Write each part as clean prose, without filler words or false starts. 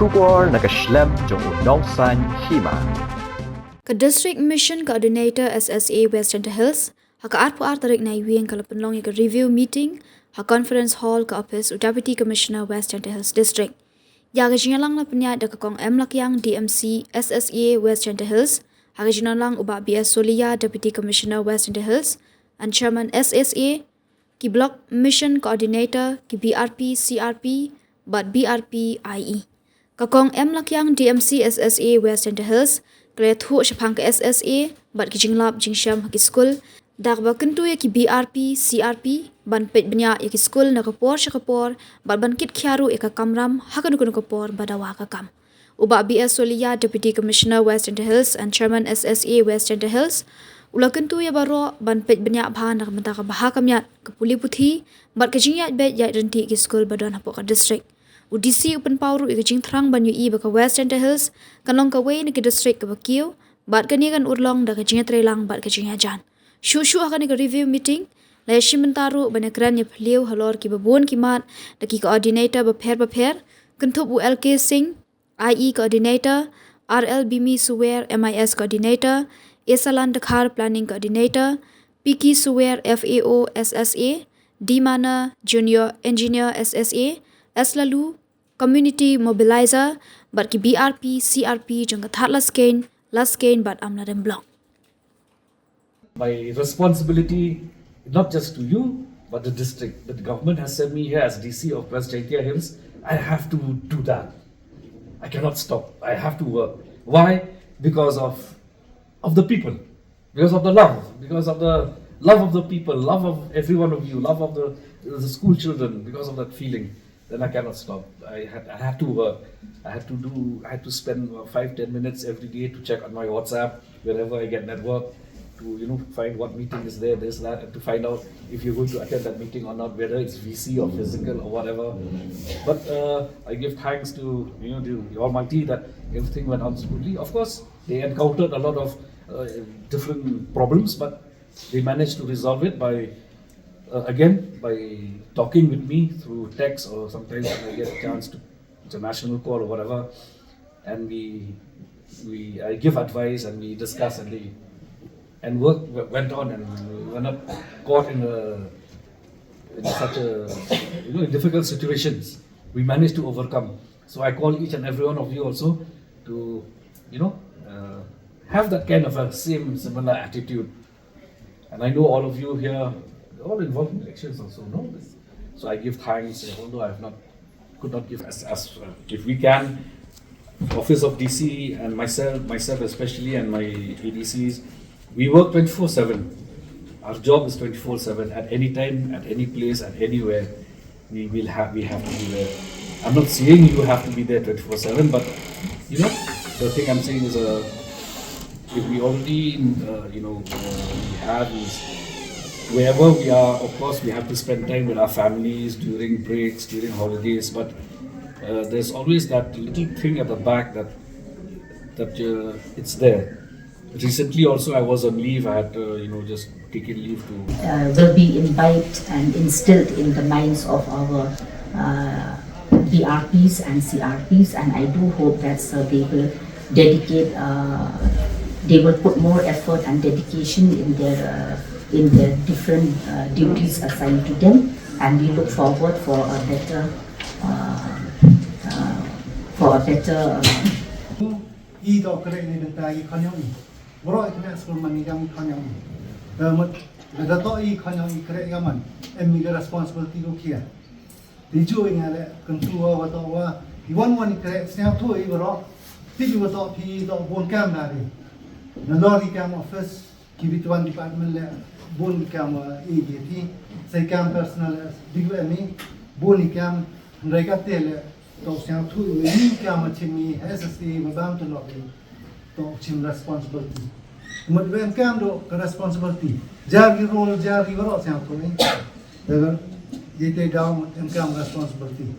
Shubor Nakashlem Jong Nongsan Hima. District Mission Coordinator SSA Western Hills, Haka Arpu Artarik Naiwi and Pynlong a review meeting, ha conference hall ka office Deputy Commissioner Western Hills District. Yaga Jingïakynduh na penya da kakong Lakyang DMC SSA Western Hills, Haga Jingïakynduh uba BS Solia Deputy Commissioner Western Hills, and Chairman SSA, ki Block Mission Coordinator, ki BRP CRP, but BRP IE. Kakong Lakyang DMC SSA Western Hills, kaya thu shapang ka SSA, but ki jinglap jingsham ki school, dakba kentu ya ki BRP CRP, ban pet benya ya ki school na kapor shakapor, but ban kit kyaru eka kamram hakanu kunu kapor badawa kakam. Uba BS Solia Deputy Commissioner Western Hills and Chairman SSA Western Hills, ula kentu ya baro ban pet benya bahan nak menta ka bahakamyat ke puli puthi, but ka jingyat bet ya renti ki school badon hapok ka district. UDC Open Power ika jingtrang banyu i baka Western Hills kanong kaway na ki district ka bakiw bat kanigan urlong da ka jingatrelang bat ka jingyajan. Shushu akan ka review meeting la shimentaru banakran ya phliw halor ki babon ki mat da ki coordinator bapher kentup ULK Singh IE coordinator RL Bimi Suwer MIS coordinator Esalan Dakhar planning coordinator Piki Suwer FAO SSA Dimana Junior Engineer SSA Eslalu Community Mobilizer, but ki BRP, CRP, jang kathat last gain, but amna dem block. My responsibility, not just to you, but the district. The government has sent me here as DC of West Jaiñtia Hills. I have to do that. I cannot stop. I have to work. Why? Because of the people. Because of the love. Because of the love of the people. Love of every one of you. Love of the school children. Because of that feeling. Then I cannot stop. I had to work. I had to spend 5-10 minutes every day to check on my WhatsApp wherever I get network to find what meeting is there, this, that, and to find out if you're going to attend that meeting or not, whether it's VC or physical or whatever. But I give thanks to the Almighty that everything went on smoothly. Of course, they encountered a lot of different problems, but they managed to resolve it by talking with me through text, or sometimes when I get a chance to international call or whatever, and I give advice and we discuss and work went on, and we were not caught in such in difficult situations. We managed to overcome. So I call each and every one of you also to have that kind of a similar attitude. And I know all of you here, all involved in elections also know this. So I give thanks, although could not give as if we can. Office of DC and myself especially, and my ADCs, we work 24/7. Our job is 24/7. At any time, at any place, at anywhere, we have to be there. I'm not saying you have to be there 24/7, but the thing I'm saying is if we already we have is, wherever we are, of course, we have to spend time with our families during breaks, during holidays. But there's always that little thing at the back that it's there. Recently, also, I was on leave. I had just taken leave to. Will be imbibed and instilled in the minds of our BRPs and CRPs, and I do hope that they will dedicate. They will put more effort and dedication in their different duties assigned to them, and we look forward for a better Kibituan department le bun kam EGT sai kam personal digwemi bun kam mereka tele to siang tu ni kam chimi SSA mabam to lo to chim responsibility mudwem kam do responsibility jari role jari waro siang tu ni dagar yete down kam responsibility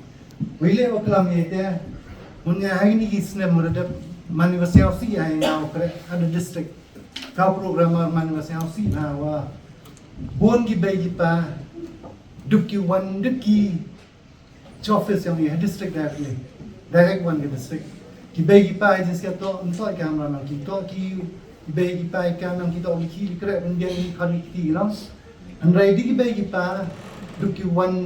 wile oklam yete munya haini gisne murada manivasya si ai now ada district kau programmer manivasya si na wa bon gi bai pa dukki wan dukki office yang district directly direct one ke district ki bagi pai jis ke to unto camera nang ki to ki bagi pai kam nang ki to ki kre ben dia ni kan ki lo an rai di ki bagi pa du ki one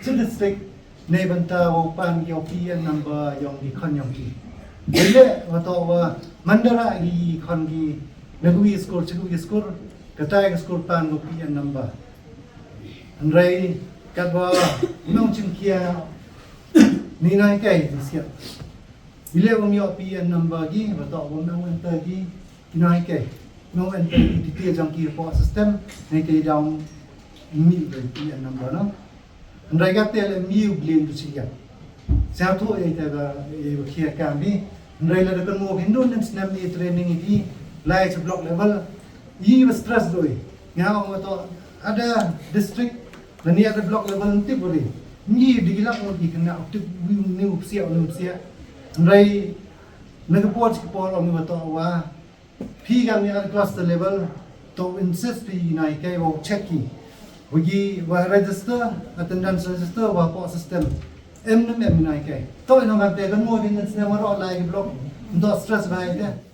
district nei banta wo pan yo PN number yong di kan yong ki le wa to wa mandara gi kan gi nagui score chugui score katai score pan go PN number an rai kat ba nong chim kia ni nai kai disia ile wo mi PN number gi wa to wo nong enter gi nai kai nong enter gi detail jang ki po system nei kai down mi PN number no an rai gat tel mi u blin tu sia sa thu e ta ga e khia kam bi an rai la da kan mo hindun nem snap ni training gi lai to block level yi was stress doi nga ngo to ada district na ni ada block level nanti boleh ni digila mo di kena optik ni upsia rai naga poch ko pol om to wa phi gam ni ada cluster level to insist pi nai kai wo checki wagi wa register attendance register wa po system em nai kai to ino gam te kan mo din na ma ro lai block ndo stress bai de